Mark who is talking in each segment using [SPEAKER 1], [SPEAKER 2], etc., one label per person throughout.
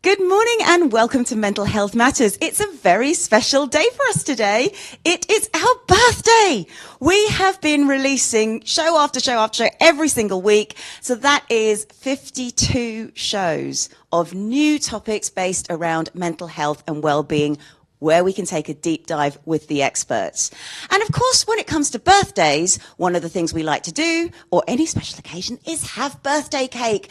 [SPEAKER 1] Good morning and welcome to Mental Health Matters. It's a very special day for us today. It is our birthday. We have been releasing show after show after show every single week. So that is 52 shows of new topics based around mental health and well-being, where we can take a deep dive with the experts. And of course, when it comes to birthdays, one of the things we like to do, or any special occasion, is have birthday cake.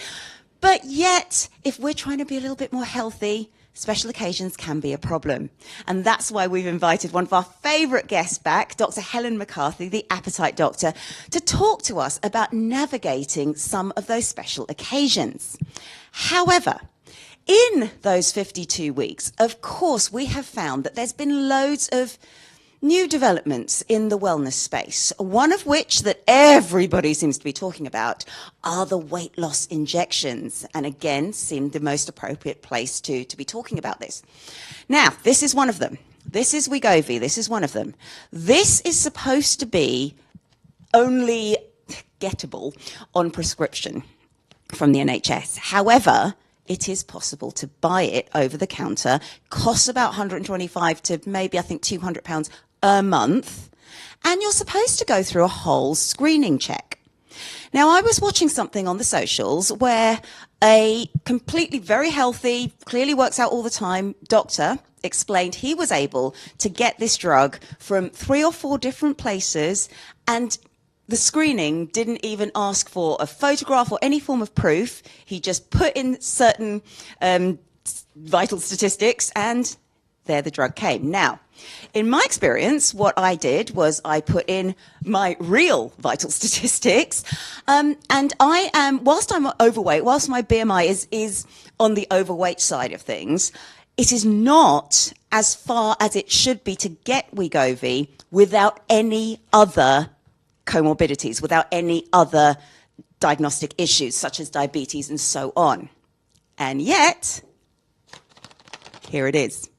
[SPEAKER 1] But yet, if we're trying to be a little bit more healthy, special occasions can be a problem. And that's why we've invited one of our favourite guests back, Dr Helen McCarthy, the appetite doctor, to talk to us about navigating some of those special occasions. However, in those 52 weeks, of course, we have found that there's been loads of new developments in the wellness space, one of which that everybody seems to be talking about are the weight loss injections, and again seemed the most appropriate place to be talking about this. Now, this is one of them. This is Wegovy. This is one of them. This is supposed to be only gettable on prescription from the NHS. However, it is possible to buy it over the counter, costs about 125 to maybe, I think, £200 a month, and you're supposed to go through a whole screening check. Now, I was watching something on the socials where a completely very healthy, clearly works out all the time, doctor explained he was able to get this drug from 3 or 4 different places, and the screening didn't even ask for a photograph or any form of proof. He just put in certain vital statistics, and there the drug came. Now, in my experience, what I did was I put in my real vital statistics, and I am, whilst I'm overweight, whilst my BMI is on the overweight side of things, it is not as far as it should be to get Wegovy without any other comorbidities, without any other diagnostic issues such as diabetes and so on. And yet, here it is.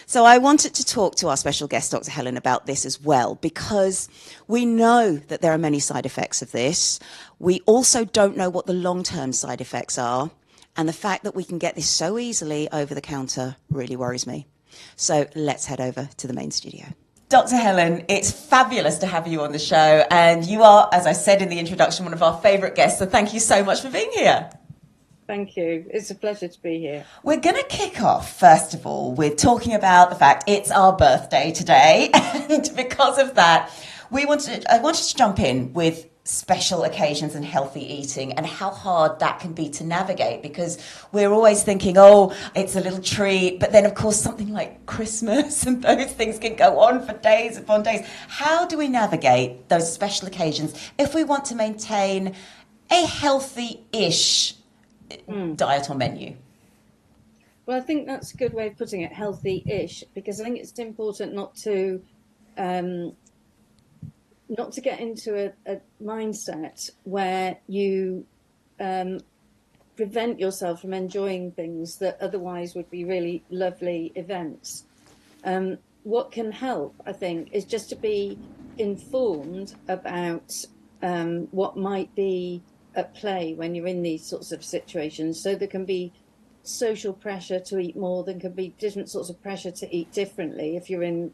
[SPEAKER 1] So I wanted to talk to our special guest, Dr. Helen, about this as well, because we know that there are many side effects of this. We also don't know what the long-term side effects are. And the fact that we can get this so easily over the counter really worries me. So let's head over to the main studio. Dr. Helen, it's fabulous to have you on the show. And you are, as I said in the introduction, one of our favourite guests. So thank you so much for being here.
[SPEAKER 2] Thank you. It's a pleasure to be here.
[SPEAKER 1] We're going to kick off, first of all, with talking about the fact it's our birthday today. And because of that, I wanted to jump in with special occasions and healthy eating and how hard that can be to navigate, because we're always thinking, oh, it's a little treat. But then, of course, something like Christmas and those things can go on for days upon days. How do we navigate those special occasions if we want to maintain a healthy-ish diet or menu?
[SPEAKER 2] Well, I think that's a good way of putting it, healthy-ish, because I think it's important not to get into a mindset where you prevent yourself from enjoying things that otherwise would be really lovely events. What can help, I think, is just to be informed about what might be at play when you're in these sorts of situations. So there can be social pressure to eat more, there can be different sorts of pressure to eat differently if you're in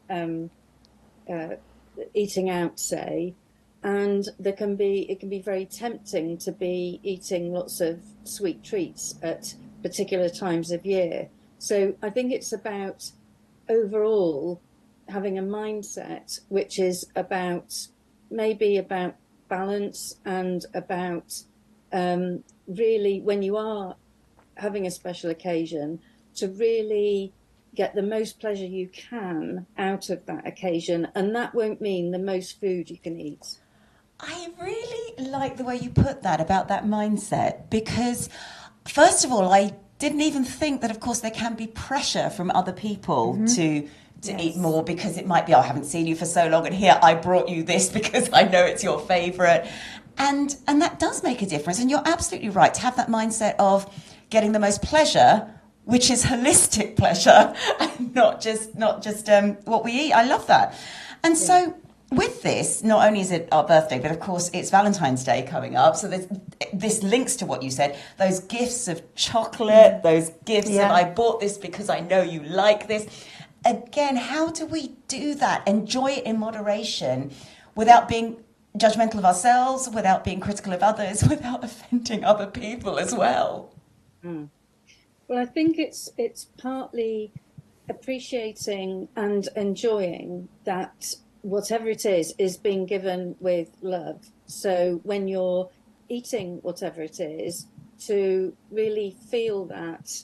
[SPEAKER 2] eating out, say, and it can be very tempting to be eating lots of sweet treats at particular times of year. So I think it's about overall having a mindset which is about balance and about really, when you are having a special occasion, to really get the most pleasure you can out of that occasion, and that won't mean the most food you can eat.
[SPEAKER 1] I really like the way you put that about that mindset, because first of all, I didn't even think that, of course, there can be pressure from other people to eat more, because it might be, oh, I haven't seen you for so long, and here I brought you this because I know it's your favourite. And that does make a difference. And you're absolutely right to have that mindset of getting the most pleasure, which is holistic pleasure, and not just what we eat. I love that. And so with this, not only is it our birthday, but of course it's Valentine's Day coming up. So this links to what you said, those gifts of chocolate, those gifts of I bought this because I know you like this. Again, how do we do that? Enjoy it in moderation without being judgmental of ourselves, without being critical of others, without offending other people as well.
[SPEAKER 2] Well, I think it's partly appreciating and enjoying that whatever it is being given with love. So when you're eating whatever it is, to really feel that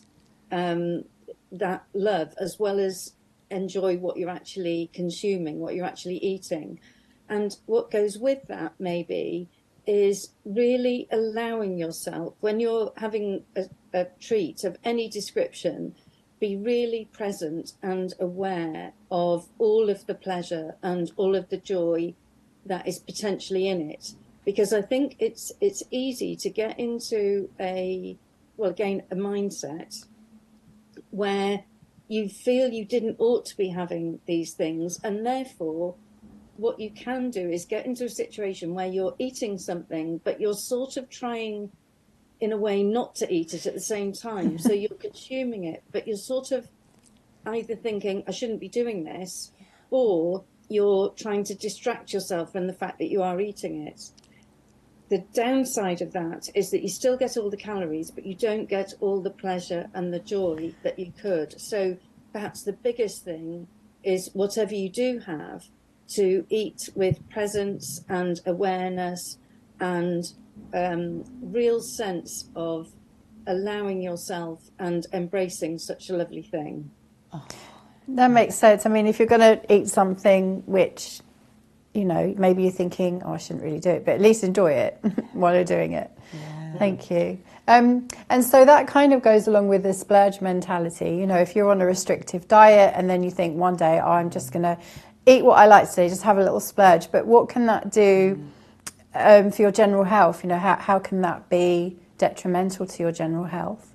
[SPEAKER 2] that love, as well as enjoy what you're actually consuming, what you're actually eating. And what goes with that maybe is really allowing yourself, when you're having a treat of any description, be really present and aware of all of the pleasure and all of the joy that is potentially in it. Because I think it's easy to get into a mindset where you feel you didn't ought to be having these things, and therefore what you can do is get into a situation where you're eating something, but you're sort of trying in a way not to eat it at the same time. So you're consuming it, but you're sort of either thinking, I shouldn't be doing this, or you're trying to distract yourself from the fact that you are eating it. The downside of that is that you still get all the calories, but you don't get all the pleasure and the joy that you could. So perhaps the biggest thing is, whatever you do have, to eat with presence and awareness and real sense of allowing yourself and embracing such a lovely thing.
[SPEAKER 3] That makes sense. I mean, if you're going to eat something which, you know, maybe you're thinking, oh, I shouldn't really do it, but at least enjoy it while you're doing it. Yeah. Thank you. And so that kind of goes along with the splurge mentality. You know, if you're on a restrictive diet and then you think one day, oh, I'm just going to eat what I like today, just have a little splurge. But what can that do for your general health? You know, how can that be detrimental to your general health?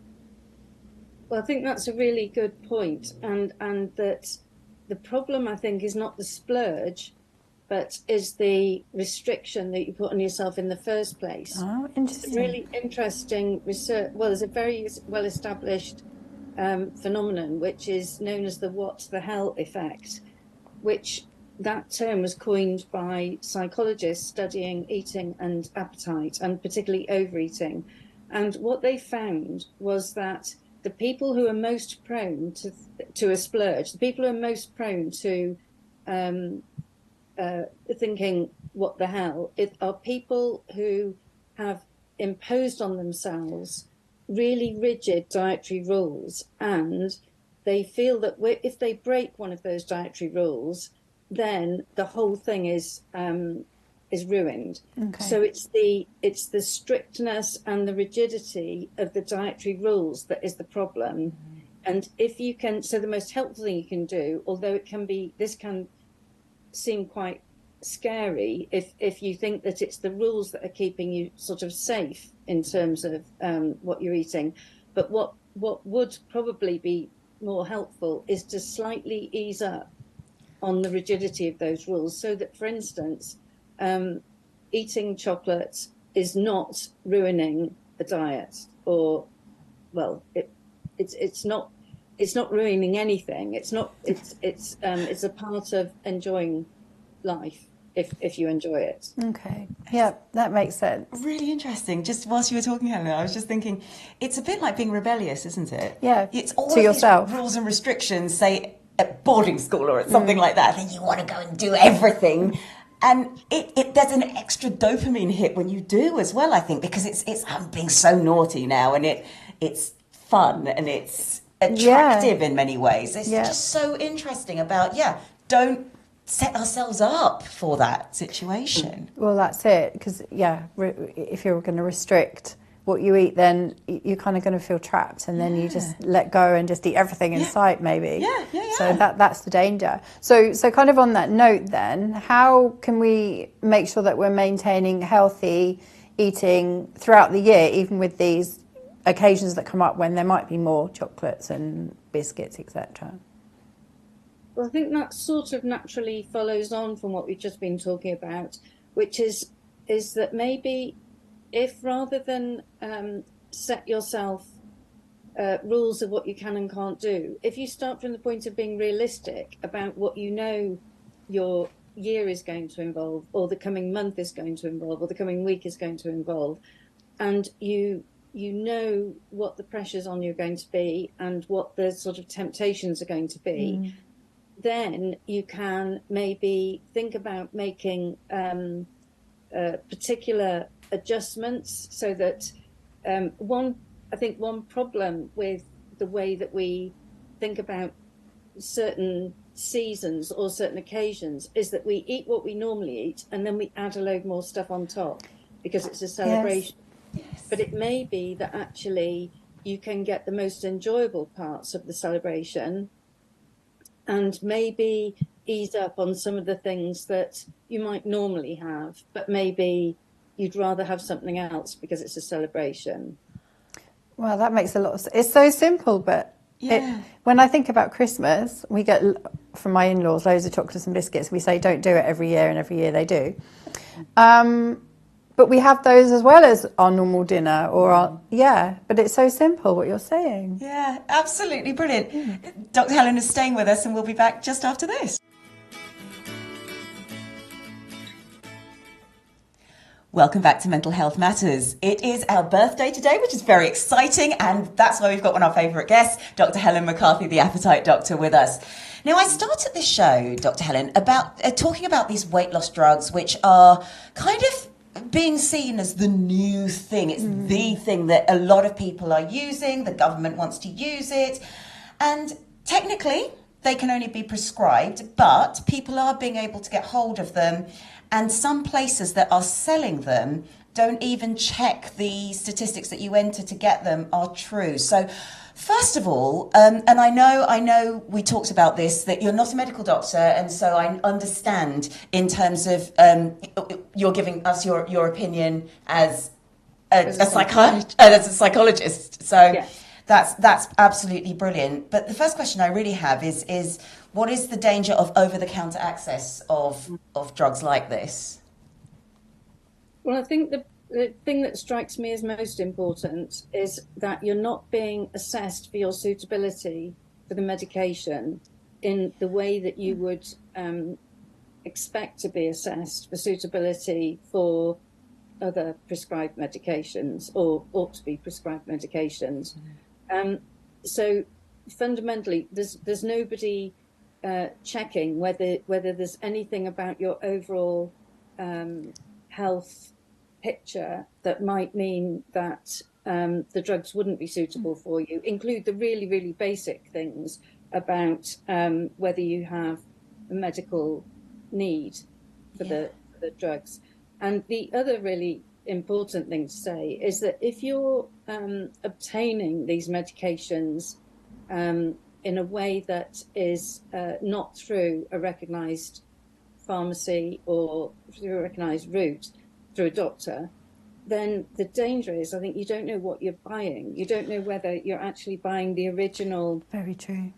[SPEAKER 2] Well, I think that's a really good point. And that the problem, I think, is not the splurge, but is the restriction that you put on yourself in the first place.
[SPEAKER 3] Oh, interesting.
[SPEAKER 2] It's really interesting research. Well, there's a very well-established phenomenon, which is known as the what the hell effect, which that term was coined by psychologists studying eating and appetite, and particularly overeating. And what they found was that the people who are most prone to a splurge, the people who are most prone to thinking, what the hell, are people who have imposed on themselves really rigid dietary rules, and they feel that if they break one of those dietary rules, then the whole thing is ruined. Okay. So it's the strictness and the rigidity of the dietary rules that is the problem. And if you can, so the most helpful thing you can do, although this can seem quite scary if you think that it's the rules that are keeping you sort of safe in terms of what you're eating, but what would probably be more helpful is to slightly ease up on the rigidity of those rules, so that, for instance, eating chocolate is not ruining a diet, or, well, it's not ruining anything. It's a part of enjoying life if you enjoy it.
[SPEAKER 3] Okay. Yeah, that makes sense.
[SPEAKER 1] Really interesting. Just whilst you were talking, Helen, I was just thinking, it's a bit like being rebellious, isn't it?
[SPEAKER 3] Yeah.
[SPEAKER 1] It's all
[SPEAKER 3] to
[SPEAKER 1] of
[SPEAKER 3] yourself.
[SPEAKER 1] These rules and restrictions, say at boarding school or at something like that, then you want to go and do everything. And there's an extra dopamine hit when you do as well, I think, because it's I'm being so naughty now, and it's fun and it's attractive in many ways. It's just so interesting about, don't set ourselves up for that situation.
[SPEAKER 3] Well, that's it, because if you're going to restrict what you eat, then you're kind of going to feel trapped, and then you just let go and just eat everything in sight, maybe. So that's the danger. So kind of on that note, then, how can we make sure that we're maintaining healthy eating throughout the year, even with these occasions that come up when there might be more chocolates and biscuits, etc.?
[SPEAKER 2] Well, I think that sort of naturally follows on from what we've just been talking about, which is that maybe if rather than set yourself rules of what you can and can't do, if you start from the point of being realistic about what you know your year is going to involve, or the coming month is going to involve, or the coming week is going to involve, and you know what the pressures on you are going to be and what the sort of temptations are going to be, then you can maybe think about making particular adjustments, so that one problem with the way that we think about certain seasons or certain occasions is that we eat what we normally eat and then we add a load more stuff on top because it's a celebration.
[SPEAKER 1] Yes.
[SPEAKER 2] But it may be that actually you can get the most enjoyable parts of the celebration and maybe ease up on some of the things that you might normally have, but maybe you'd rather have something else because it's a celebration.
[SPEAKER 3] Well, that makes a lot of sense. It's so simple, but when I think about Christmas, we get from my in-laws loads of chocolates and biscuits. We say don't do it every year, and every year they do. But we have those as well as our normal dinner but it's so simple what you're saying.
[SPEAKER 1] Yeah, absolutely brilliant. Dr. Helen is staying with us and we'll be back just after this. Welcome back to Mental Health Matters. It is our birthday today, which is very exciting, and that's why we've got one of our favourite guests, Dr. Helen McCarthy, the appetite doctor, with us. Now, I started this show, Dr. Helen, about talking about these weight loss drugs, which are kind of being seen as the new thing. It's the thing that a lot of people are using. The government wants to use it. And technically, they can only be prescribed, but people are being able to get hold of them. And some places that are selling them don't even check the statistics that you enter to get them are true. So first of all, and I know we talked about this, that you're not a medical doctor, and so I understand in terms of you're giving us your opinion as a psychologist. So
[SPEAKER 2] yeah.
[SPEAKER 1] That's absolutely brilliant. But the first question I really have is what is the danger of over-the-counter access of drugs like this?
[SPEAKER 2] Well, I think the thing that strikes me as most important is that you're not being assessed for your suitability for the medication in the way that you would expect to be assessed for suitability for other prescribed medications or ought to be prescribed medications. So fundamentally, there's nobody checking whether there's anything about your overall health picture that might mean that the drugs wouldn't be suitable for you. Include the really, really basic things about whether you have a medical need for the drugs. And the other really important thing to say is that if you're obtaining these medications in a way that is not through a recognised pharmacy or through a recognised route through a doctor, then the danger is, I think, you don't know what you're buying. You don't know whether you're actually buying the original,
[SPEAKER 3] very true,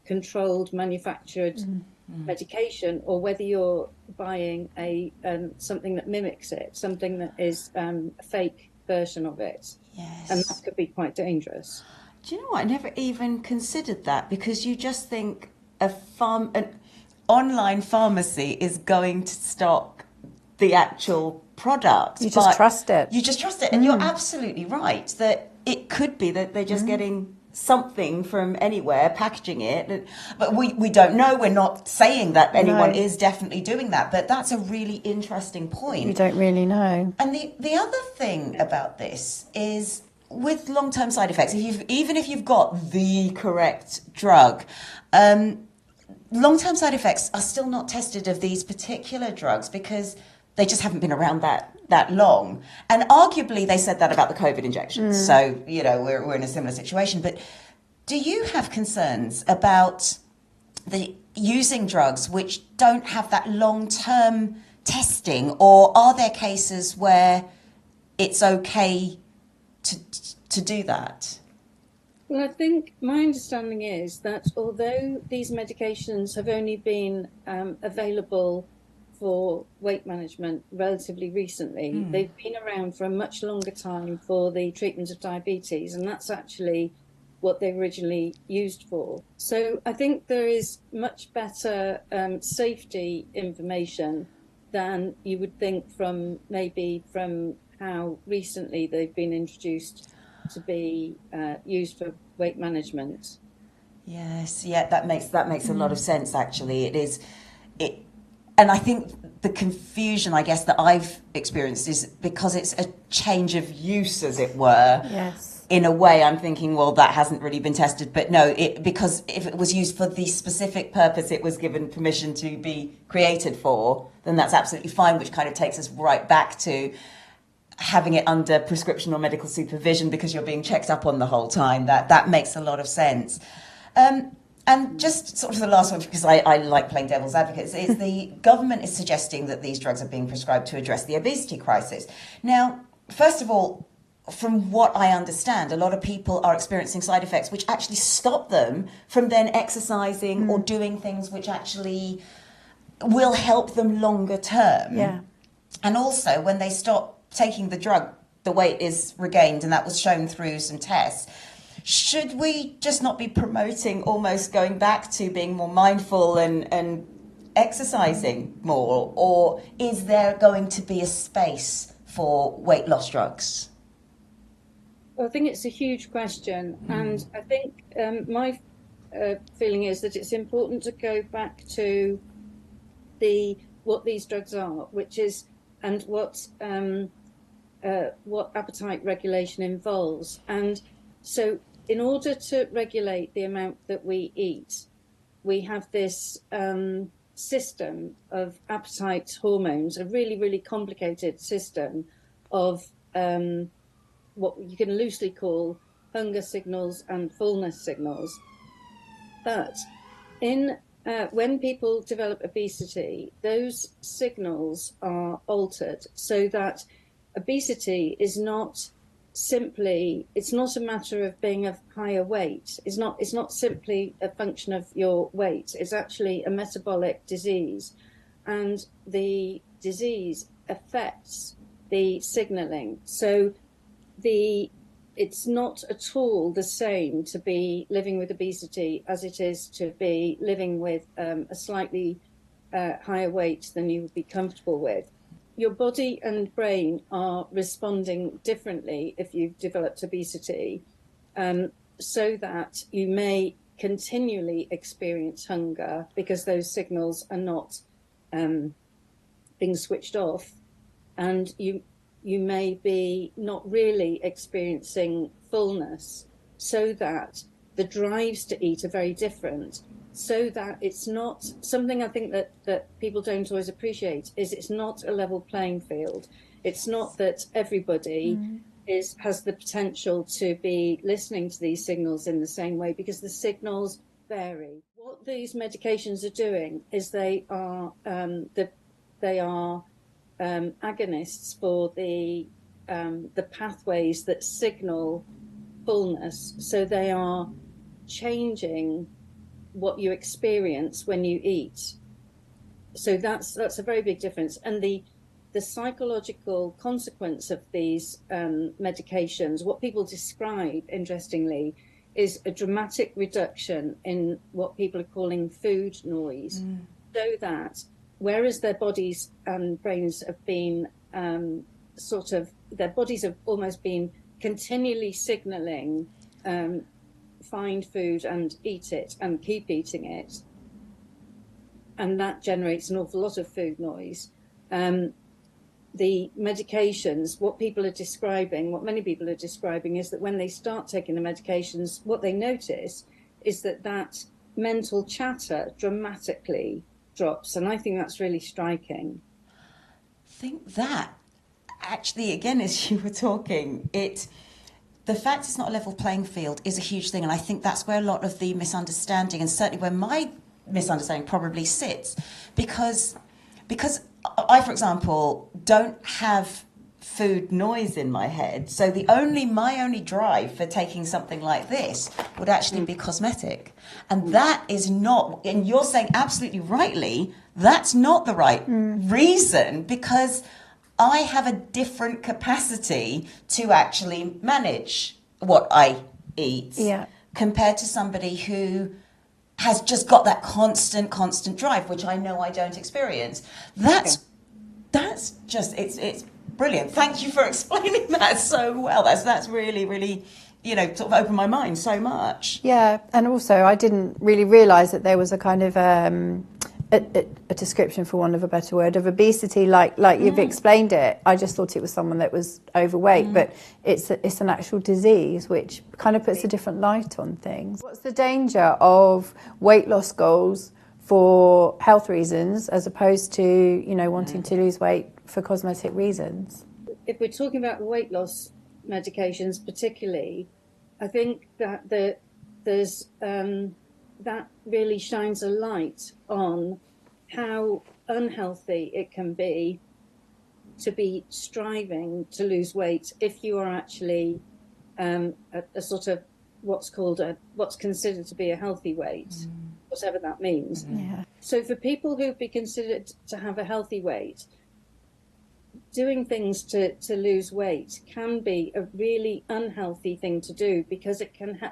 [SPEAKER 2] controlled, manufactured medication, or whether you're buying a something that mimics it, something that is a fake version of it.
[SPEAKER 1] Yes.
[SPEAKER 2] And that could be quite dangerous.
[SPEAKER 1] Do you know what? I never even considered that, because you just think an online pharmacy is going to stock the actual product.
[SPEAKER 3] You just trust it.
[SPEAKER 1] You just trust it. And you're absolutely right that it could be that they're just getting something from anywhere, packaging it. But we don't know. We're not saying that anyone is definitely doing that. But that's a really interesting point.
[SPEAKER 3] You don't really know.
[SPEAKER 1] And the other thing about this is with long-term side effects, even if you've got the correct drug, long-term side effects are still not tested of these particular drugs because they just haven't been around that long. And arguably they said that about the COVID injections. So, we're in a similar situation. But do you have concerns about the using drugs which don't have that long-term testing, or are there cases where it's okay to do that?
[SPEAKER 2] Well, I think my understanding is that although these medications have only been available for weight management relatively recently. They've been around for a much longer time for the treatment of diabetes, and that's actually what they were originally used for. So I think there is much better safety information than you would think from how recently they've been introduced to be used for weight management.
[SPEAKER 1] Yes, yeah, that makes a lot of sense. Actually, and I think the confusion, I guess, that I've experienced is because it's a change of use, as it were.
[SPEAKER 3] Yes.
[SPEAKER 1] In a way, I'm thinking, well, that hasn't really been tested. But no, because if it was used for the specific purpose it was given permission to be created for, then that's absolutely fine, which kind of takes us right back to having it under prescription or medical supervision because you're being checked up on the whole time. That makes a lot of sense. And just sort of the last one, because I like playing devil's advocate, is the government is suggesting that these drugs are being prescribed to address the obesity crisis. Now, first of all, from what I understand, a lot of people are experiencing side effects which actually stop them from then exercising or doing things which actually will help them longer term.
[SPEAKER 3] Yeah.
[SPEAKER 1] And also, when they stop taking the drug, the weight is regained, and that was shown through some tests. Should we just not be promoting almost going back to being more mindful and exercising more? Or is there going to be a space for weight loss drugs?
[SPEAKER 2] Well, I think it's a huge question. And I think my feeling is that it's important to go back to what these drugs are, which is, and what appetite regulation involves. And so in order to regulate the amount that we eat, we have this system of appetite hormones, a really, really complicated system of what you can loosely call hunger signals and fullness signals. But when people develop obesity, those signals are altered so that obesity is not simply, it's not a matter of being of higher weight. It's not simply a function of your weight. It's actually a metabolic disease, and the disease affects the signaling. So it's not at all the same to be living with obesity as it is to be living with a slightly higher weight than you would be comfortable with. Your body and brain are responding differently if you've developed obesity, so that you may continually experience hunger because those signals are not being switched off, and you may be not really experiencing fullness, so that the drives to eat are very different. So that it's not something, I think that people don't always appreciate, is it's not a level playing field. It's not that everybody has the potential to be listening to these signals in the same way, because the signals vary. What these medications are doing is they are agonists for the pathways that signal fullness. So they are changing what you experience when you eat. So that's a very big difference. And the psychological consequence of these medications, what people describe, interestingly, is a dramatic reduction in what people are calling food noise. So that whereas their bodies and brains have been their bodies have almost been continually signaling find food and eat it and keep eating it, and that generates an awful lot of food noise. The medications, what many people are describing is that when they start taking the medications, what they notice is that mental chatter dramatically drops, and I think that's really striking.
[SPEAKER 1] I think that actually, again, as you were talking, the fact it's not a level playing field is a huge thing, and I think that's where a lot of the misunderstanding, and certainly where my misunderstanding probably sits, because I, for example, don't have food noise in my head. So my only drive for taking something like this would actually be cosmetic. And that is not, and you're saying absolutely rightly, that's not the right reason, because I have a different capacity to actually manage what I eat compared to somebody who has just got that constant drive, which I know I don't experience. That's just, it's brilliant. Thank you for explaining that so well. That's really, sort of opened my mind so much.
[SPEAKER 3] Yeah, and also I didn't really realise that there was a kind of a description, for want of a better word, of obesity, like you've explained it. I just thought it was someone that was overweight, but it's an actual disease, which kind of puts a different light on things. What's the danger of weight loss goals for health reasons as opposed to, wanting to lose weight for cosmetic reasons?
[SPEAKER 2] If we're talking about weight loss medications particularly, I think that there's that really shines a light on how unhealthy it can be to be striving to lose weight if you are actually a sort of what's considered to be a healthy weight, whatever that means.
[SPEAKER 3] Yeah.
[SPEAKER 2] So for people who'd be considered to have a healthy weight, doing things to lose weight can be a really unhealthy thing to do, because it can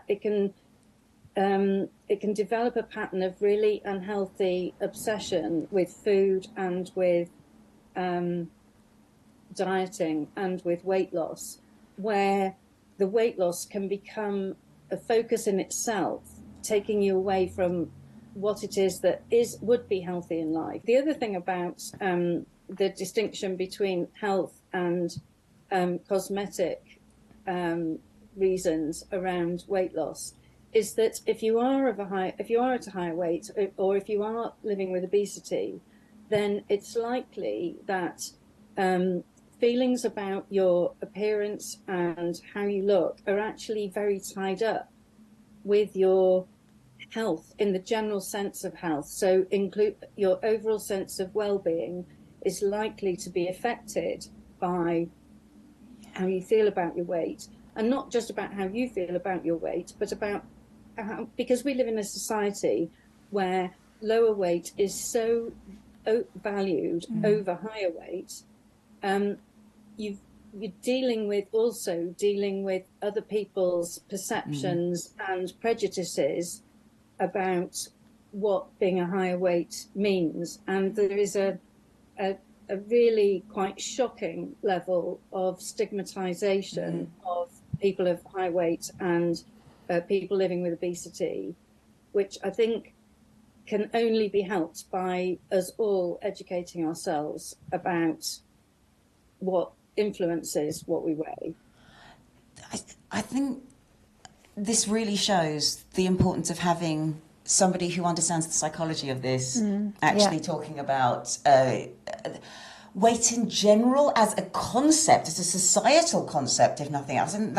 [SPEAKER 2] develop a pattern of really unhealthy obsession with food and with dieting and with weight loss, where the weight loss can become a focus in itself, taking you away from what it is that would be healthy in life. The other thing about the distinction between health and cosmetic reasons around weight loss is that if you are at a higher weight, or if you are living with obesity, then it's likely that feelings about your appearance and how you look are actually very tied up with your health in the general sense of health. So include your overall sense of well-being is likely to be affected by how you feel about your weight, and not just about how you feel about your weight, but about because we live in a society where lower weight is so valued over higher weight. You're dealing with other people's perceptions and prejudices about what being a higher weight means, and there is a really quite shocking level of stigmatization of people of high weight and people living with obesity, which I think can only be helped by us all educating ourselves about what influences what we weigh.
[SPEAKER 1] I think this really shows the importance of having somebody who understands the psychology of this, talking about weight in general as a concept, as a societal concept, if nothing else. And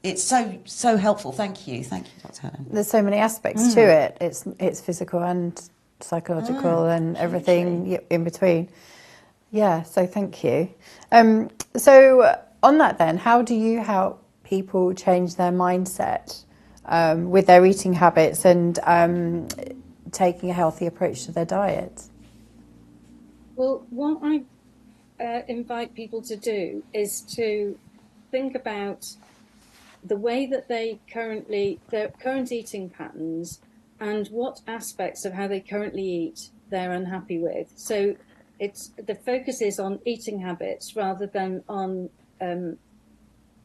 [SPEAKER 1] it's so helpful. Thank you, Dr. Helen.
[SPEAKER 3] There's so many aspects to it. It's physical and psychological and everything in between. Yeah, so thank you. So on that then, how do you help people change their mindset with their eating habits and taking a healthy approach to their diet?
[SPEAKER 2] Well, what I invite people to do is to think about the way that their current eating patterns and what aspects of how they currently eat they're unhappy with. So the focus is on eating habits rather than on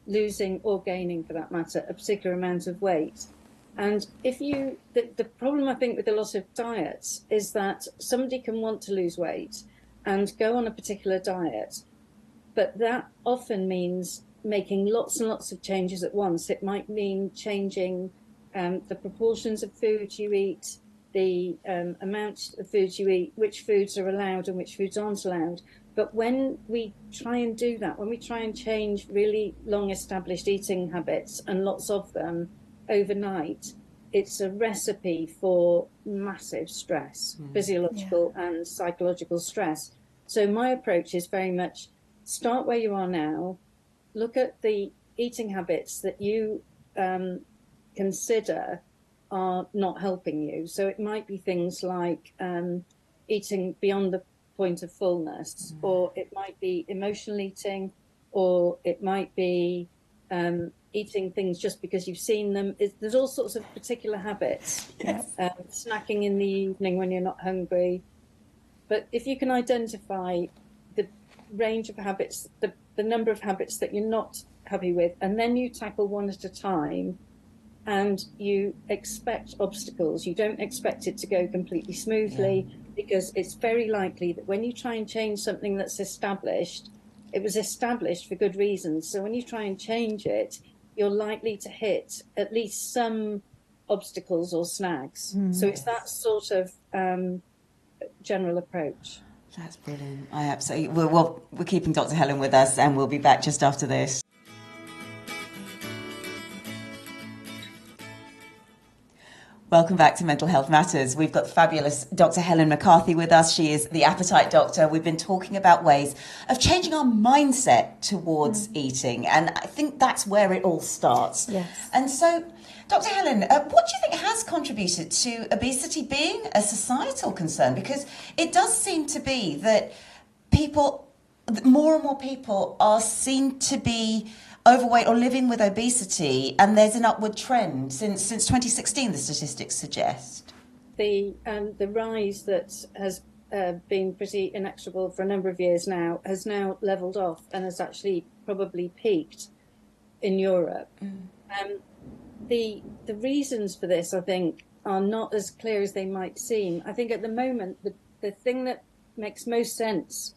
[SPEAKER 2] losing or gaining, for that matter, a particular amount of weight. And the problem I think with a lot of diets is that somebody can want to lose weight and go on a particular diet, but that often means making lots and lots of changes at once. It might mean changing the proportions of food you eat, the amount of food you eat, which foods are allowed and which foods aren't allowed. But when we try and do that, when we try and change really long established eating habits and lots of them overnight, it's a recipe for massive stress, physiological and psychological stress. So my approach is very much start where you are now, look at the eating habits that you consider are not helping you. So it might be things like eating beyond the point of fullness, or it might be emotional eating, or it might be eating things just because you've seen them. There's all sorts of particular habits.
[SPEAKER 1] Yes.
[SPEAKER 2] Snacking in the evening when you're not hungry. But if you can identify the range of habits, the number of habits that you're not happy with, and then you tackle one at a time, and you expect obstacles. You don't expect it to go completely smoothly, because it's very likely that when you try and change something that's established, it was established for good reasons. So when you try and change it, you're likely to hit at least some obstacles or snags. So it's that sort of general approach.
[SPEAKER 1] That's brilliant. I absolutely. We're keeping Dr. Helen with us, and we'll be back just after this. Welcome back to Mental Health Matters. We've got fabulous Dr. Helen McCarthy with us. She is the appetite doctor. We've been talking about ways of changing our mindset towards eating, and I think that's where it all starts.
[SPEAKER 3] Yes.
[SPEAKER 1] And so, Dr. Helen, what do you think has contributed to obesity being a societal concern? Because it does seem to be that more and more people are seen to be overweight or living with obesity, and there's an upward trend since 2016, the statistics suggest.
[SPEAKER 2] The rise that has been pretty inexorable for a number of years now has now levelled off and has actually probably peaked in Europe. The reasons for this, I think, are not as clear as they might seem. I think at the moment, the thing that makes most sense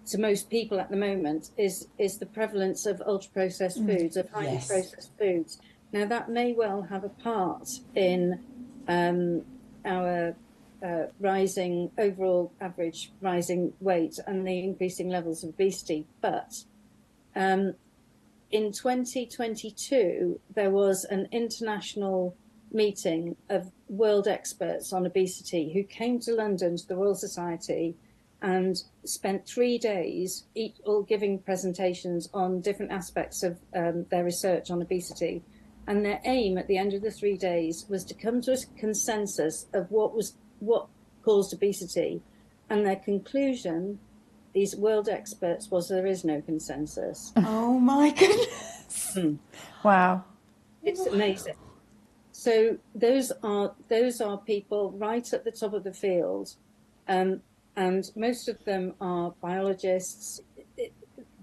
[SPEAKER 2] to most people at the moment is the prevalence of ultra-processed foods, of highly processed foods. Now, that may well have a part in our rising overall average rising weight and the increasing levels of obesity. But in 2022, there was an international meeting of world experts on obesity who came to London to the Royal Society and spent 3 days, all giving presentations on different aspects of their research on obesity. And their aim at the end of the 3 days was to come to a consensus of what caused obesity. And their conclusion, these world experts, was there is no consensus.
[SPEAKER 1] Oh my goodness.
[SPEAKER 3] Wow.
[SPEAKER 2] It's amazing. So those are people right at the top of the field. And most of them are biologists.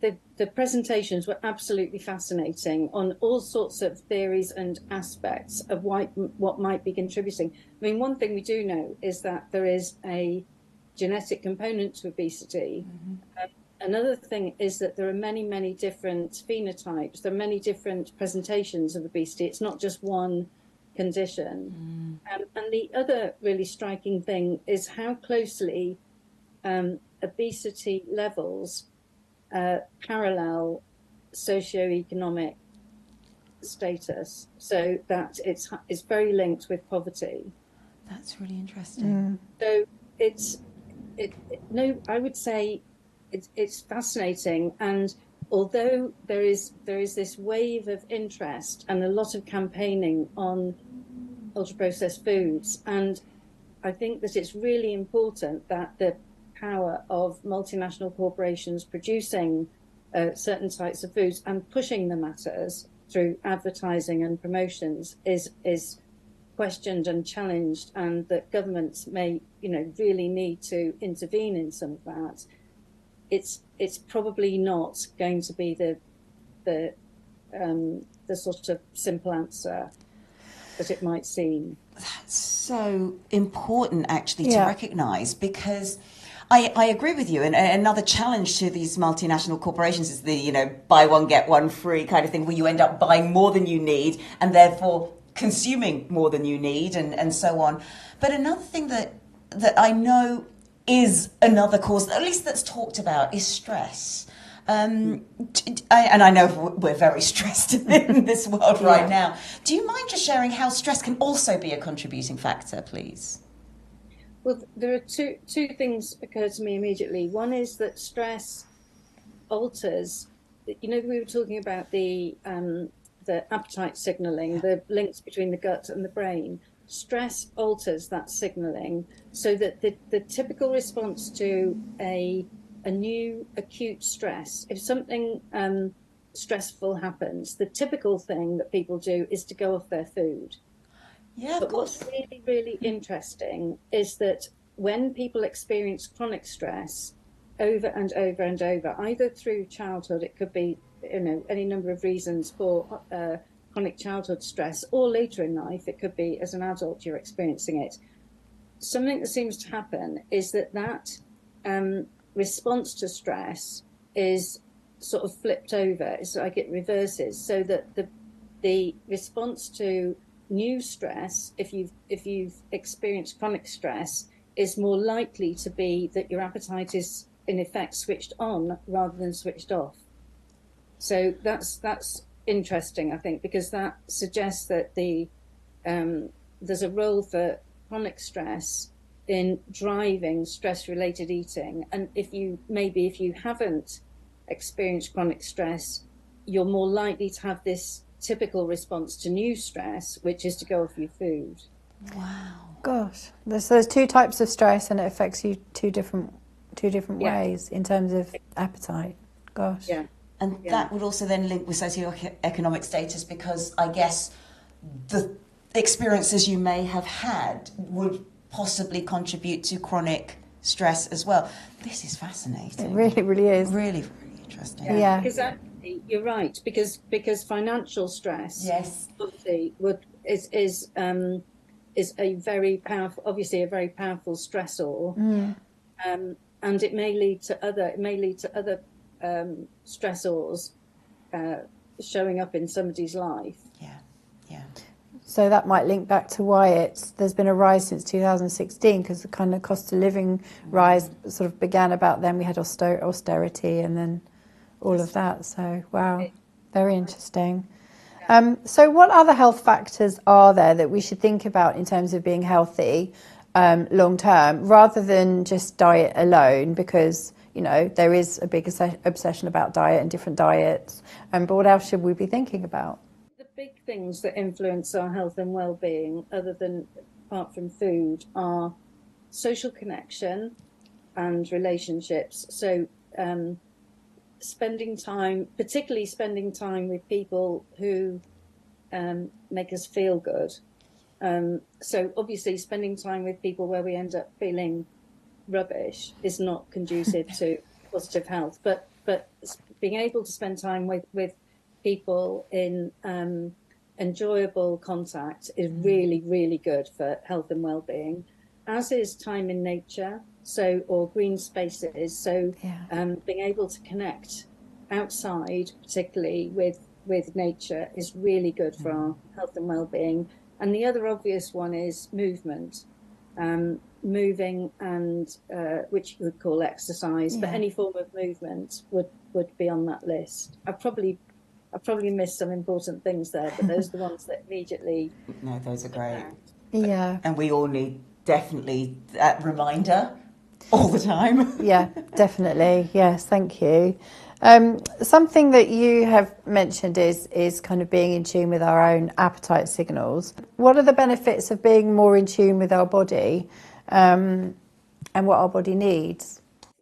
[SPEAKER 2] The presentations were absolutely fascinating on all sorts of theories and aspects of what might be contributing. I mean, one thing we do know is that there is a genetic component to obesity. Another thing is that there are many, many different phenotypes. There are many different presentations of obesity. It's not just one condition. And the other really striking thing is how closely obesity levels parallel socioeconomic status, so that it's very linked with poverty.
[SPEAKER 1] That's really interesting.
[SPEAKER 2] So I would say it's fascinating. And although there is this wave of interest and a lot of campaigning on ultra-processed foods, and I think that it's really important that the power of multinational corporations producing certain types of foods and pushing them at us through advertising and promotions is questioned and challenged, and that governments may, really need to intervene in some of that. It's probably not going to be the sort of simple answer that it might seem.
[SPEAKER 1] That's so important, actually, to recognise, because I agree with you. And another challenge to these multinational corporations is the, buy one, get one free kind of thing, where you end up buying more than you need and therefore consuming more than you need, and so on. But another thing that I know is another cause, at least that's talked about, is stress. And I know we're very stressed in this world right now. Do you mind just sharing how stress can also be a contributing factor, please?
[SPEAKER 2] Well, there are two things occur to me immediately. One is that stress alters, we were talking about the appetite signaling, the links between the gut and the brain. Stress alters that signaling so that the typical response to a new acute stress, if something stressful happens, the typical thing that people do is to go off their food.
[SPEAKER 1] Yeah,
[SPEAKER 2] but what's really, really interesting is that when people experience chronic stress over and over and over, either through childhood, it could be, any number of reasons for chronic childhood stress, or later in life, it could be as an adult you're experiencing it. Something that seems to happen is that response to stress is sort of flipped over. It's like it reverses, so that the response to new stress, if you've experienced chronic stress, is more likely to be that your appetite is in effect switched on rather than switched off. So that's interesting, I think, because that suggests that there's a role for chronic stress in driving stress-related eating. And if you haven't experienced chronic stress, you're more likely to have this typical response to new stress, which is to go off your food.
[SPEAKER 3] Wow. Gosh, there's two types of stress, and it affects you two different ways in terms of appetite. Gosh.
[SPEAKER 2] Yeah.
[SPEAKER 1] And that would also then link with socioeconomic status, because I guess the experiences you may have had would possibly contribute to chronic stress as well. This is fascinating.
[SPEAKER 3] It really, really is.
[SPEAKER 1] Really, really interesting.
[SPEAKER 2] Yeah. Because actually, you're right. Because financial stress,
[SPEAKER 1] yes,
[SPEAKER 2] obviously, is a very powerful, stressor, and it may lead to other stressors showing up in somebody's life.
[SPEAKER 1] Yeah.
[SPEAKER 3] So that might link back to why there's been a rise since 2016, because the kind of cost of living rise sort of began about then. We had austerity and then all of that. So, wow, very interesting. So what other health factors are there that we should think about in terms of being healthy long term, rather than just diet alone? Because, there is a big obsession about diet and different diets. But what else should we be thinking about?
[SPEAKER 2] The big things that influence our health and well-being, apart from food, are social connection and relationships. So particularly spending time with people who make us feel good. So obviously spending time with people where we end up feeling rubbish is not conducive to positive health, but being able to spend time with people in enjoyable contact is really, really good for health and well-being, as is time in nature, or green spaces. So being able to connect outside, particularly with nature, is really good for our health and well-being. And the other obvious one is movement. Moving, and which you would call exercise, but any form of movement would be on that list. I've probably missed some important things there, but those are the ones that immediately.
[SPEAKER 1] No, those are great.
[SPEAKER 3] Yeah.
[SPEAKER 1] And we all need definitely that reminder all the time.
[SPEAKER 3] Yeah, definitely. Yes, thank you. Something that you have mentioned is kind of being in tune with our own appetite signals. What are the benefits of being more in tune with our body and what our body needs?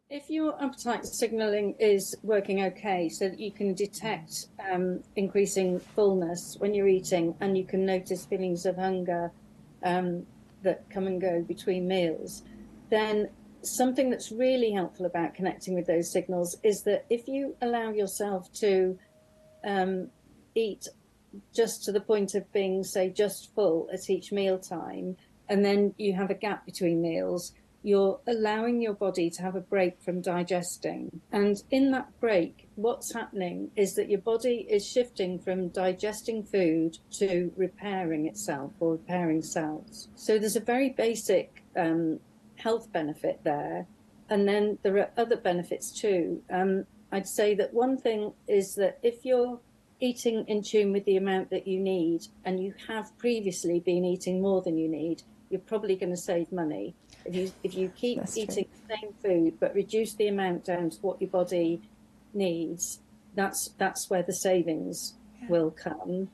[SPEAKER 2] If your appetite signaling is working okay, so that you can detect increasing fullness when you're eating, and you can notice feelings of hunger that come and go between meals, then something that's really helpful about connecting with those signals is that if you allow yourself to eat just to the point of being, say, just full at each meal time, and then you have a gap between meals, you're allowing your body to have a break from digesting. And in that break, what's happening is that your body is shifting from digesting food to repairing itself, or repairing cells. So there's a very basic health benefit there. And then there are other benefits too. I'd say that one thing is that if you're eating in tune with the amount that you need, and you have previously been eating more than you need, you're probably going to save money. If you keep eating the same food but reduce the amount down to what your body needs, that's where the savings will come.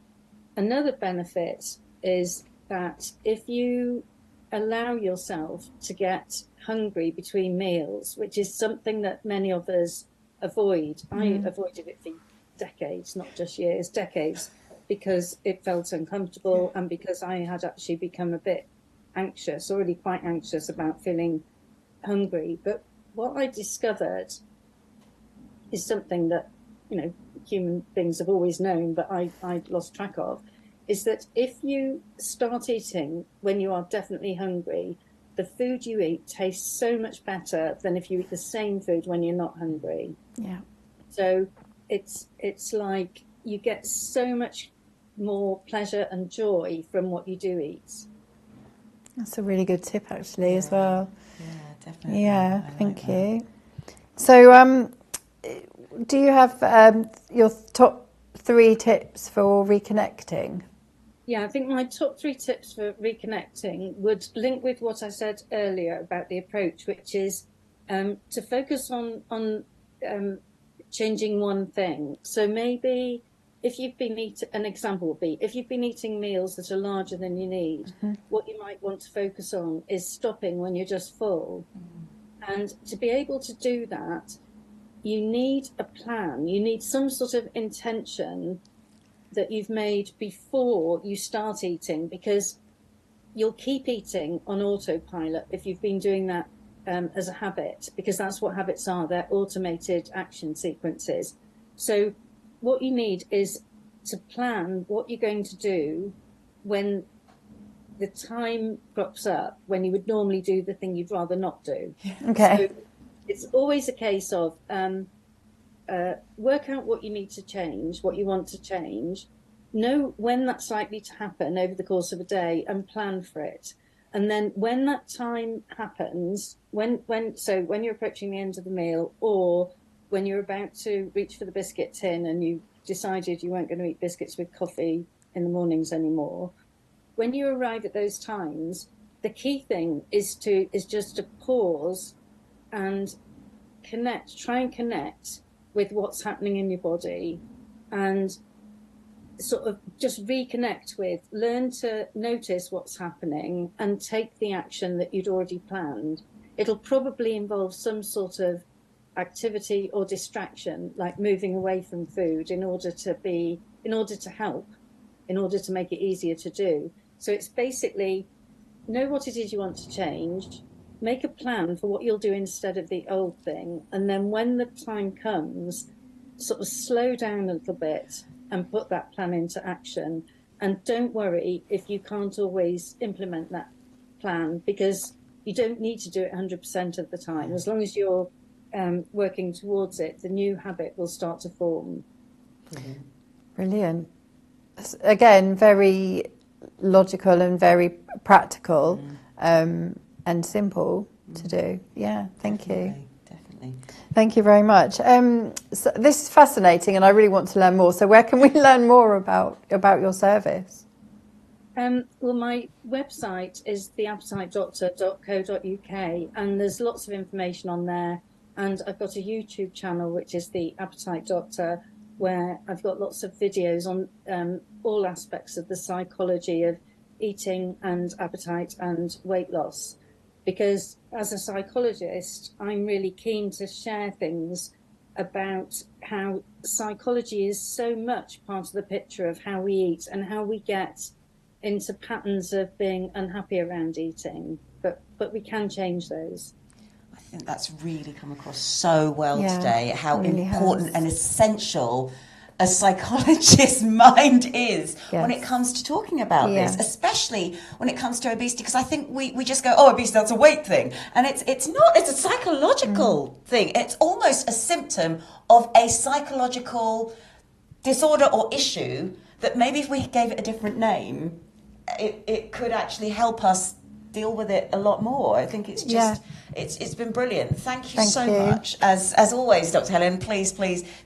[SPEAKER 2] Another benefit is that if you allow yourself to get hungry between meals, which is something that many of us avoid. I avoided it for decades, not just years, decades, because it felt uncomfortable and because I had actually become a bit anxious, already quite anxious about feeling hungry. But what I discovered is something that, human beings have always known, but I lost track of, is that if you start eating when you are definitely hungry, the food you eat tastes so much better than if you eat the same food when you're not hungry.
[SPEAKER 3] Yeah.
[SPEAKER 2] So it's like you get so much more pleasure and joy from what you do eat.
[SPEAKER 3] That's a really good tip, actually, as well.
[SPEAKER 1] Yeah, definitely.
[SPEAKER 3] Yeah, thank you. So, do you have your top 3 tips for reconnecting?
[SPEAKER 2] Yeah, I think my top 3 tips for reconnecting would link with what I said earlier about the approach, which is to focus on changing one thing. So maybe if you've been an example would be, if you've been eating meals that are larger than you need, what you might want to focus on is stopping when you're just full. And to be able to do that, you need a plan. You need some sort of intention that you've made before you start eating, because you'll keep eating on autopilot if you've been doing that as a habit, because that's what habits are. They're automated action sequences. So what you need is to plan what you're going to do when the time crops up, when you would normally do the thing you'd rather not do.
[SPEAKER 3] Okay.
[SPEAKER 2] So it's always a case of work out what you need to change, what you want to change, know when that's likely to happen over the course of a day and plan for it. And then when that time happens, when you're approaching the end of the meal, or when you're about to reach for the biscuit tin and you decided you weren't going to eat biscuits with coffee in the mornings anymore, when you arrive at those times, the key thing is just to pause and try and connect with what's happening in your body, and sort of just reconnect with, learn to notice what's happening and take the action that you'd already planned. It'll probably involve some sort of activity or distraction, like moving away from food in order to help, in order to make it easier to do. So it's basically know what it is you want to change, make a plan for what you'll do instead of the old thing, and then when the time comes, sort of slow down a little bit and put that plan into action. And don't worry if you can't always implement that plan, because you don't need to do it 100% of the time. As long as you're working towards it, the new habit will start to form.
[SPEAKER 3] Brilliant. Again, very logical and very practical and simple to do. Yeah, thank you.
[SPEAKER 1] Definitely.
[SPEAKER 3] Thank you very much. So this is fascinating, and I really want to learn more. So where can we learn more about your service?
[SPEAKER 2] Well, my website is theappetitedoctor.co.uk, and there's lots of information on there. And I've got a YouTube channel, which is The Appetite Doctor, where I've got lots of videos on all aspects of the psychology of eating and appetite and weight loss. Because as a psychologist, I'm really keen to share things about how psychology is so much part of the picture of how we eat and how we get into patterns of being unhappy around eating. But we can change those.
[SPEAKER 1] I think that's really come across so well today, how
[SPEAKER 3] really
[SPEAKER 1] important and essential a psychologist's mind is when it comes to talking about this, especially when it comes to obesity, because I think we just go, oh, obesity, that's a weight thing. And it's not, it's a psychological thing. It's almost a symptom of a psychological disorder or issue that maybe if we gave it a different name, it could actually help us deal with it a lot more. I think it's just it's been brilliant. Thank you so much. As always, Dr. Helen, please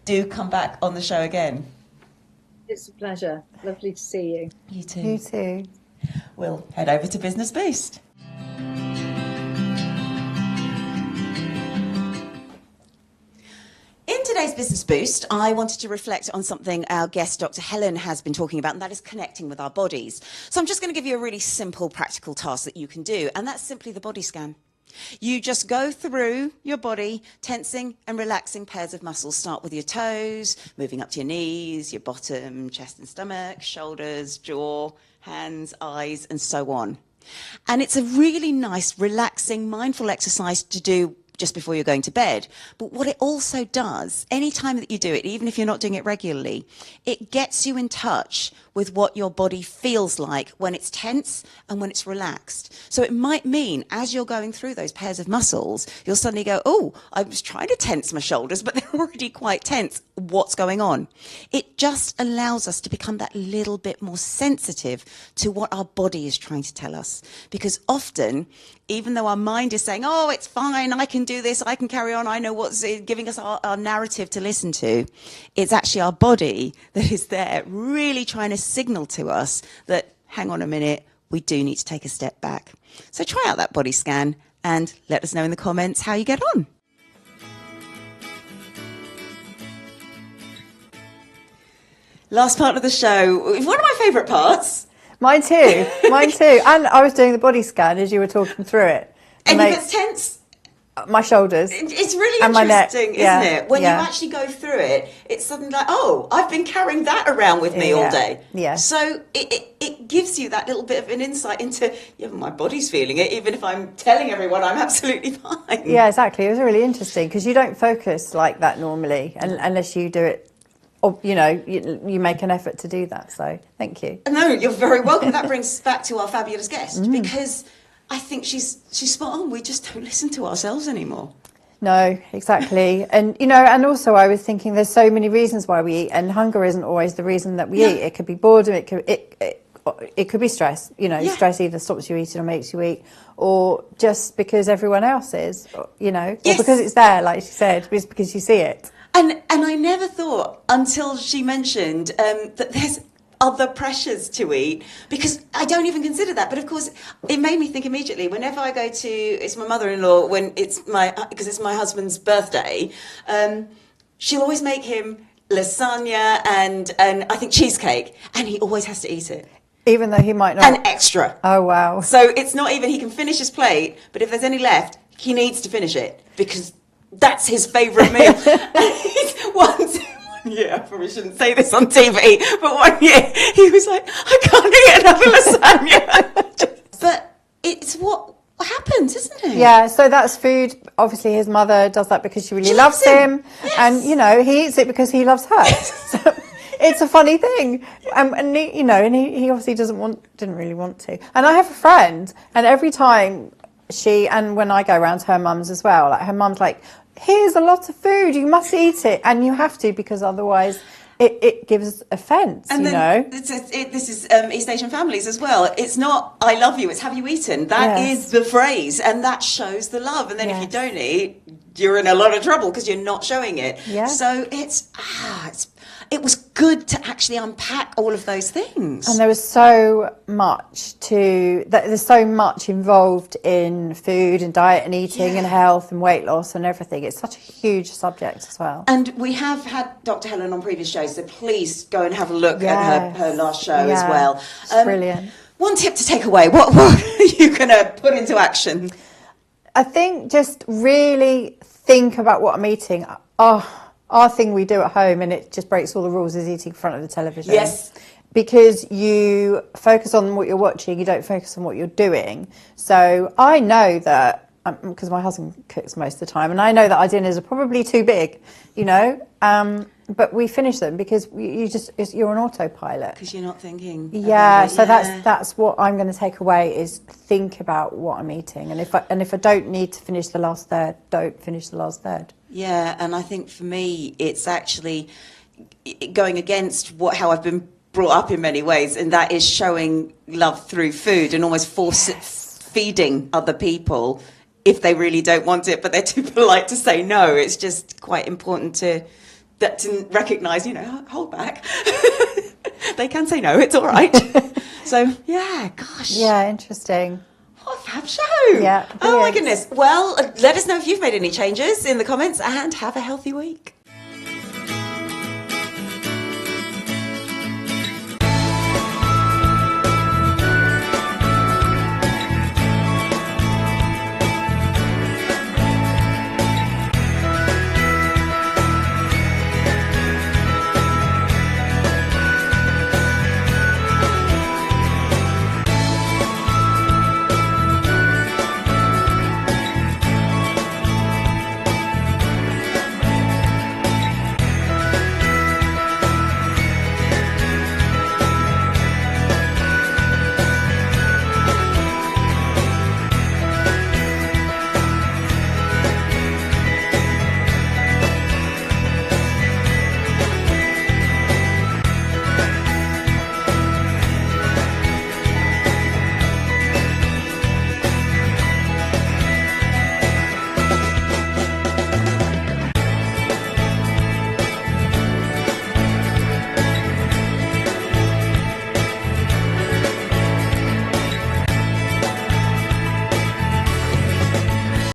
[SPEAKER 1] do come back on the show again.
[SPEAKER 2] It's a pleasure. Lovely to see you.
[SPEAKER 1] You too.
[SPEAKER 3] You too.
[SPEAKER 1] We'll head over to Business Boost. In today's Business Boost, I wanted to reflect on something our guest, Dr. Helen, has been talking about, and that is connecting with our bodies. So I'm just going to give you a really simple, practical task that you can do, and that's simply the body scan. You just go through your body, tensing and relaxing pairs of muscles. Start with your toes, moving up to your knees, your bottom, chest and stomach, shoulders, jaw, hands, eyes, and so on. And it's a really nice, relaxing, mindful exercise to do just before you're going to bed. But what it also does, any time that you do it, even if you're not doing it regularly, it gets you in touch with what your body feels like when it's tense and when it's relaxed. So it might mean as you're going through those pairs of muscles, you'll suddenly go, oh, I was trying to tense my shoulders, but they're already quite tense. What's going on? It just allows us to become that little bit more sensitive to what our body is trying to tell us. Because often, even though our mind is saying, oh, it's fine, I can do this, I can carry on, I know what's giving us our narrative to listen to, it's actually our body that is there really trying to signal to us that, hang on a minute, we do need to take a step back. So try out that body scan and let us know in the comments how you get on. Last part of the show, one of my favourite parts.
[SPEAKER 3] Mine too. Mine too. And I was doing the body scan as you were talking through it.
[SPEAKER 1] And if it's tense,
[SPEAKER 3] my shoulders.
[SPEAKER 1] It's really
[SPEAKER 3] and
[SPEAKER 1] interesting,
[SPEAKER 3] my neck.
[SPEAKER 1] isn't it? When you actually go through it, it's suddenly like, oh, I've been carrying that around with me all day.
[SPEAKER 3] Yeah.
[SPEAKER 1] So it gives you that little bit of an insight into, yeah, my body's feeling it, even if I'm telling everyone I'm absolutely fine.
[SPEAKER 3] Yeah, exactly. It was really interesting because you don't focus like that normally unless you do it. Or, you know, you make an effort to do that. So thank you.
[SPEAKER 1] No, you're very welcome. That brings us back to our fabulous guest because I think she's spot on. We just don't listen to ourselves anymore.
[SPEAKER 3] No, exactly. And, you know, and also I was thinking there's so many reasons why we eat, and hunger isn't always the reason that we eat. It could be boredom, it could be stress. You know, stress either stops you eating or makes you eat, or just because everyone else is, you know, or because it's there, like she said, it's because you see it.
[SPEAKER 1] And I never thought until she mentioned that there's other pressures to eat, because I don't even consider that. But of course, it made me think immediately. Whenever I go to, it's my mother-in-law, because it's my husband's birthday, she'll always make him lasagna and I think cheesecake, and he always has to eat it.
[SPEAKER 3] Even though he might not.
[SPEAKER 1] And extra.
[SPEAKER 3] Oh, wow.
[SPEAKER 1] So it's not even, he can finish his plate, but if there's any left, he needs to finish it because that's his favourite meal. One year, I probably shouldn't say this on TV, but one year he was like, I can't eat another lasagna. But it's what happens, isn't it?
[SPEAKER 3] Yeah, so that's food. Obviously his mother does that because she really loves him.
[SPEAKER 1] Yes.
[SPEAKER 3] And, you know, he eats it because he loves her. So it's a funny thing. And he, you know, and he obviously didn't really want to. And I have a friend, and every time and when I go around to her mum's as well, like her mum's like, here's a lot of food, you must eat it, and you have to, because otherwise it gives offence.
[SPEAKER 1] And
[SPEAKER 3] you
[SPEAKER 1] then
[SPEAKER 3] know,
[SPEAKER 1] this is East Asian families as well. It's not I love you, it's have you eaten. That is the phrase, and that shows the love. And then if you don't eat, you're in a lot of trouble because you're not showing it.
[SPEAKER 3] Yeah.
[SPEAKER 1] So it was good to actually unpack all of those things.
[SPEAKER 3] And there was so much there's so much involved in food and diet and eating and health and weight loss and everything. It's such a huge subject as well.
[SPEAKER 1] And we have had Dr. Helen on previous shows, so please go and have a look at her last show as well.
[SPEAKER 3] It's brilliant.
[SPEAKER 1] One tip to take away, what are you going to put into action?
[SPEAKER 3] I think just really think about what I'm eating. Our thing we do at home, and it just breaks all the rules, is eating in front of the television.
[SPEAKER 1] Yes.
[SPEAKER 3] Because you focus on what you're watching, you don't focus on what you're doing. So I know that, because my husband cooks most of the time, and I know that our dinners are probably too big, you know, but we finish them because you're on autopilot.
[SPEAKER 1] Because you're not thinking.
[SPEAKER 3] Yeah, so that's what I'm going to take away, is think about what I'm eating, and if I don't need to finish the last third, don't finish the last third.
[SPEAKER 1] Yeah, and I think for me, it's actually going against how I've been brought up in many ways, and that is showing love through food and almost feeding other people if they really don't want it, but they're too polite to say no. It's just quite important to recognise, you know, hold back. They can say no, it's all right. So, yeah, gosh.
[SPEAKER 3] Yeah, interesting.
[SPEAKER 1] What a fab show.
[SPEAKER 3] Yeah.
[SPEAKER 1] Oh, my goodness. Well, let us know if you've made any changes in the comments, and have a healthy week.